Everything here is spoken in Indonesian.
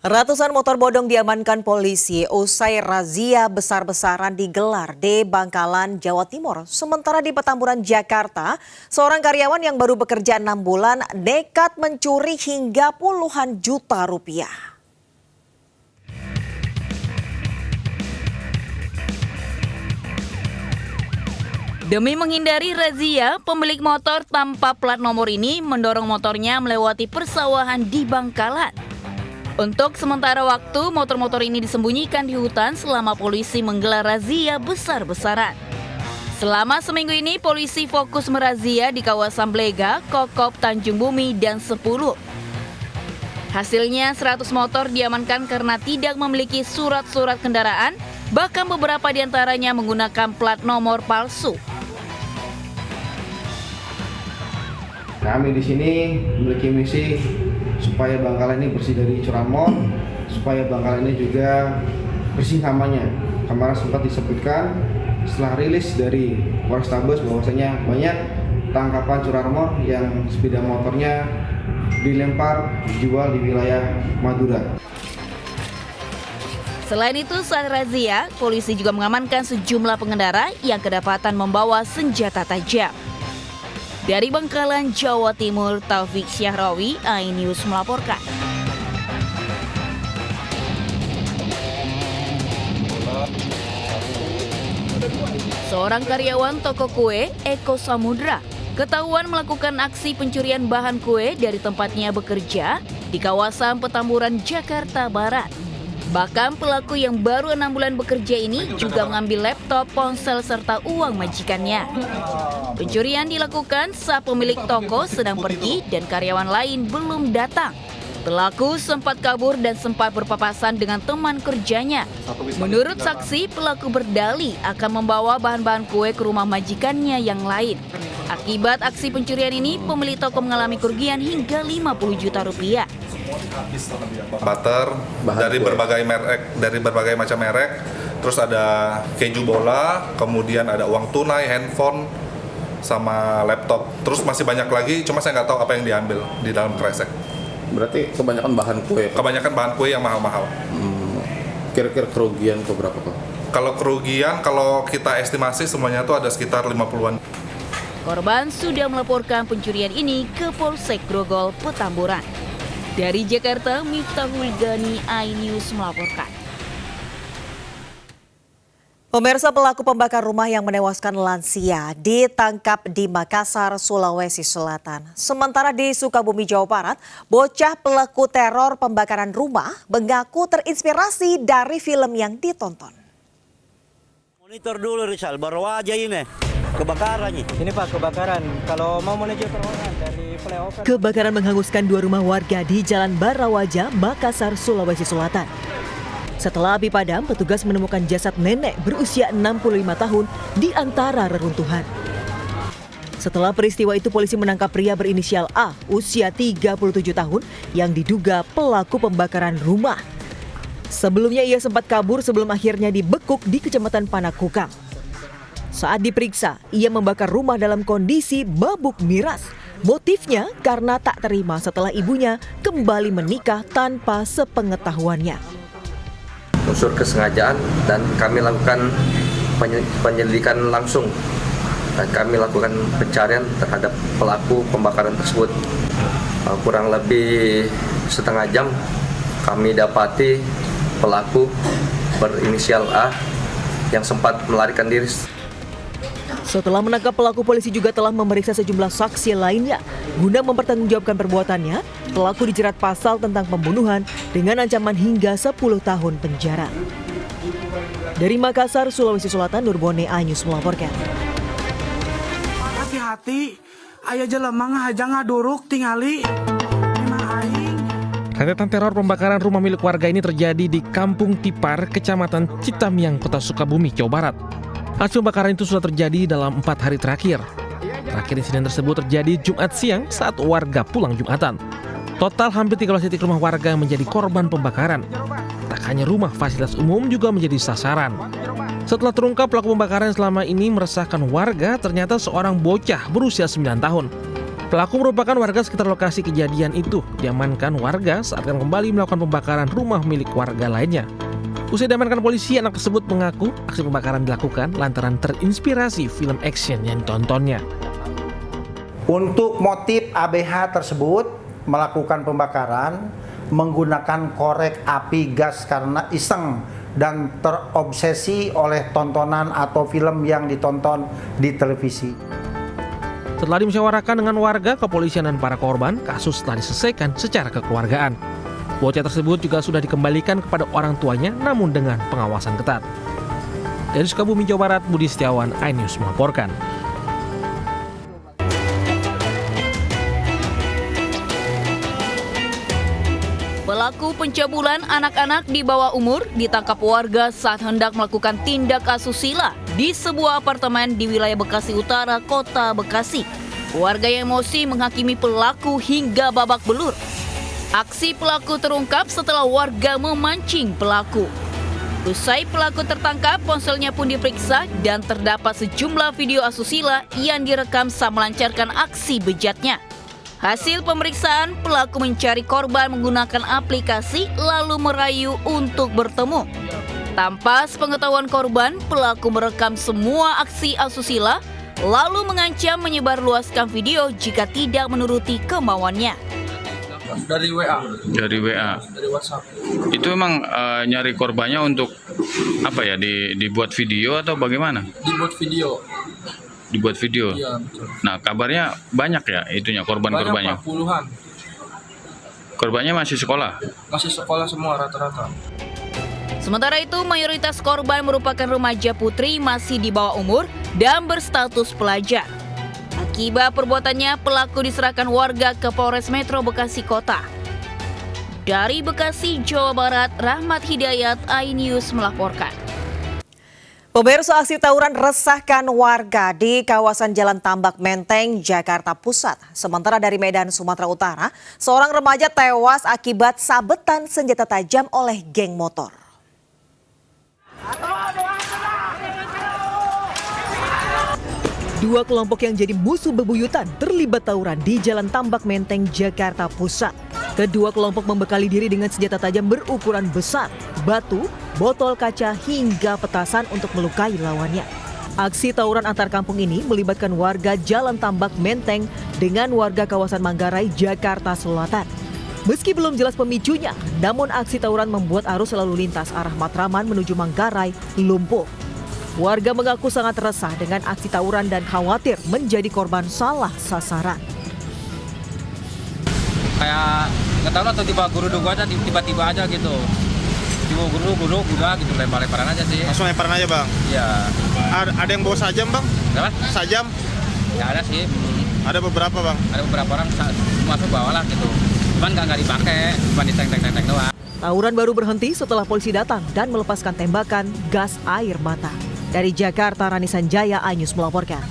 Ratusan motor bodong diamankan polisi usai razia besar-besaran digelar di Bangkalan, Jawa Timur. Sementara di Petamburan, Jakarta, seorang karyawan yang baru bekerja 6 bulan nekat mencuri hingga puluhan juta rupiah. Demi menghindari razia, pemilik motor tanpa plat nomor ini mendorong motornya melewati persawahan di Bangkalan. Untuk sementara waktu, motor-motor ini disembunyikan di hutan selama polisi menggelar razia besar-besaran. Selama seminggu ini, polisi fokus merazia di kawasan Blega, Kokop, Tanjung Bumi, dan 10. Hasilnya 100 motor diamankan karena tidak memiliki surat-surat kendaraan, bahkan beberapa diantaranya menggunakan plat nomor palsu. Kami di sini memiliki misi supaya Bangkalan ini bersih dari curanmor, supaya Bangkalan ini juga bersih namanya. Kemarin sempat disebutkan setelah rilis dari Polrestabes bahwasanya banyak tangkapan curanmor yang sepeda motornya dilempar dijual di wilayah Madura. Selain itu, saat razia, polisi juga mengamankan sejumlah pengendara yang kedapatan membawa senjata tajam. Dari Bangkalan, Jawa Timur, Taufik Syahrawi, iNews melaporkan. Seorang karyawan toko kue, Eko Samudra, ketahuan melakukan aksi pencurian bahan kue dari tempatnya bekerja di kawasan Petamburan, Jakarta Barat. Bahkan pelaku yang baru 6 bulan bekerja ini juga mengambil laptop, ponsel, serta uang majikannya. Pencurian dilakukan saat pemilik toko sedang pergi dan karyawan lain belum datang. Pelaku sempat kabur dan sempat berpapasan dengan teman kerjanya. Menurut saksi, pelaku berdalih akan membawa bahan-bahan kue ke rumah majikannya yang lain. Akibat aksi pencurian ini, pemilik toko mengalami kerugian hingga 50 juta rupiah. Butter dari berbagai macam merek, terus ada keju bola, kemudian ada uang tunai, handphone, sama laptop. Terus masih banyak lagi, cuma saya nggak tahu apa yang diambil di dalam kresek. Berarti kebanyakan bahan kue? Kebanyakan bahan kue yang mahal-mahal. Kira-kira kerugian ke berapa, Pak? Kalau kerugian, kalau kita estimasi semuanya itu ada sekitar 50-an. Korban sudah melaporkan pencurian ini ke Polsek Grogol, Petamburan. Dari Jakarta, Miftahul Gani, iNews melaporkan. Pemirsa, pelaku pembakar rumah yang menewaskan lansia ditangkap di Makassar, Sulawesi Selatan. Sementara di Sukabumi, Jawa Barat, bocah pelaku teror pembakaran rumah mengaku terinspirasi dari film yang ditonton. Monitor dulu Rizal, baru aja ini kebakarannya. Ini Pak, kebakaran. Kalau mau menuju terowongan dari flyover. Kebakaran menghanguskan 2 rumah warga di Jalan Barawaja, Makassar, Sulawesi Selatan. Setelah api padam, petugas menemukan jasad nenek berusia 65 tahun di antara reruntuhan. Setelah peristiwa itu, polisi menangkap pria berinisial A, usia 37 tahun, yang diduga pelaku pembakaran rumah. Sebelumnya ia sempat kabur sebelum akhirnya dibekuk di Kecamatan Panakukang. Saat diperiksa, ia membakar rumah dalam kondisi mabuk miras. Motifnya karena tak terima setelah ibunya kembali menikah tanpa sepengetahuannya. Unsur kesengajaan dan kami lakukan penyelidikan langsung dan kami lakukan pencarian terhadap pelaku pembakaran tersebut. Kurang lebih setengah jam kami dapati pelaku berinisial A yang sempat melarikan diri. Setelah menangkap pelaku, polisi juga telah memeriksa sejumlah saksi lainnya. Guna mempertanggungjawabkan perbuatannya, pelaku dijerat pasal tentang pembunuhan dengan ancaman hingga 10 tahun penjara. Dari Makassar, Sulawesi Selatan, Nurbone, iNews melaporkan. Hati-hati, aya jelema aja ngaduruk tingali. Rentetan teror pembakaran rumah milik warga ini terjadi di Kampung Tipar, Kecamatan Citamiang, Kota Sukabumi, Jawa Barat. Aksi pembakaran itu sudah terjadi dalam 4 hari terakhir. Terakhir insiden tersebut terjadi Jumat siang saat warga pulang Jumatan. Total hampir 13 titik rumah warga yang menjadi korban pembakaran. Tak hanya rumah, fasilitas umum juga menjadi sasaran. Setelah terungkap pelaku pembakaran selama ini meresahkan warga, ternyata seorang bocah berusia 9 tahun. Pelaku merupakan warga sekitar lokasi kejadian itu. Diamankan warga saat akan kembali melakukan pembakaran rumah milik warga lainnya. Usai diamankan polisi, anak tersebut mengaku aksi pembakaran dilakukan lantaran terinspirasi film action yang ditontonnya. Untuk motif ABH tersebut melakukan pembakaran menggunakan korek api gas karena iseng dan terobsesi oleh tontonan atau film yang ditonton di televisi. Setelah dimusyawarahkan dengan warga, kepolisian dan para korban, kasus telah diselesaikan secara kekeluargaan. Bocah tersebut juga sudah dikembalikan kepada orang tuanya namun dengan pengawasan ketat. Dari Sukabumi, Jawa Barat, Budi Setiawan, iNews melaporkan. Pelaku pencabulan anak-anak di bawah umur ditangkap warga saat hendak melakukan tindak asusila di sebuah apartemen di wilayah Bekasi Utara, Kota Bekasi. Warga yang emosi menghakimi pelaku hingga babak belur. Aksi pelaku terungkap setelah warga memancing pelaku. Usai pelaku tertangkap, ponselnya pun diperiksa dan terdapat sejumlah video asusila yang direkam saat melancarkan aksi bejatnya. Hasil pemeriksaan, pelaku mencari korban menggunakan aplikasi lalu merayu untuk bertemu. Tanpa sepengetahuan korban, pelaku merekam semua aksi asusila lalu mengancam menyebarluaskan video jika tidak menuruti kemauannya. Dari WA. Dari WhatsApp. Itu emang nyari korbannya untuk apa ya? Dibuat video atau bagaimana? Dibuat video. Iya, betul. Nah, kabarnya banyak ya itunya korbannya. Puluhan. Korbannya masih sekolah? Masih sekolah semua rata-rata. Sementara itu, mayoritas korban merupakan remaja putri masih di bawah umur dan berstatus pelajar. Akibat perbuatannya, pelaku diserahkan warga ke Polres Metro Bekasi Kota. Dari Bekasi, Jawa Barat, Rahmat Hidayat, iNews melaporkan. Pemirsa, aksi tawuran resahkan warga di kawasan Jalan Tambak Menteng, Jakarta Pusat. Sementara dari Medan, Sumatera Utara, seorang remaja tewas akibat sabetan senjata tajam oleh geng motor. Dua kelompok yang jadi musuh bebuyutan terlibat tawuran di Jalan Tambak Menteng, Jakarta Pusat. Kedua kelompok membekali diri dengan senjata tajam berukuran besar, batu, botol kaca hingga petasan untuk melukai lawannya. Aksi tawuran antar kampung ini melibatkan warga Jalan Tambak Menteng dengan warga kawasan Manggarai, Jakarta Selatan. Meski belum jelas pemicunya, namun aksi tawuran membuat arus lalu lintas arah Matraman menuju Manggarai lumpuh. Warga mengaku sangat resah dengan aksi tawuran dan khawatir menjadi korban salah sasaran. Kayak nggak tahu lah, tiba-tiba geruduk aja, tiba-tiba aja gitu. Tiba geruduk udah gitu, lempar-lemparan aja sih. Langsung lemparan aja bang? Iya. Ada yang bawa sajam bang? Apa? Sajam? Ya ada sih. Ada beberapa bang? Ada beberapa orang masuk bawah lah gitu. Cuman nggak dipakai, cuma diteng-teng doang. Tawuran baru berhenti setelah polisi datang dan melepaskan tembakan gas air mata. Dari Jakarta, Rani Sanjaya, iNews melaporkan.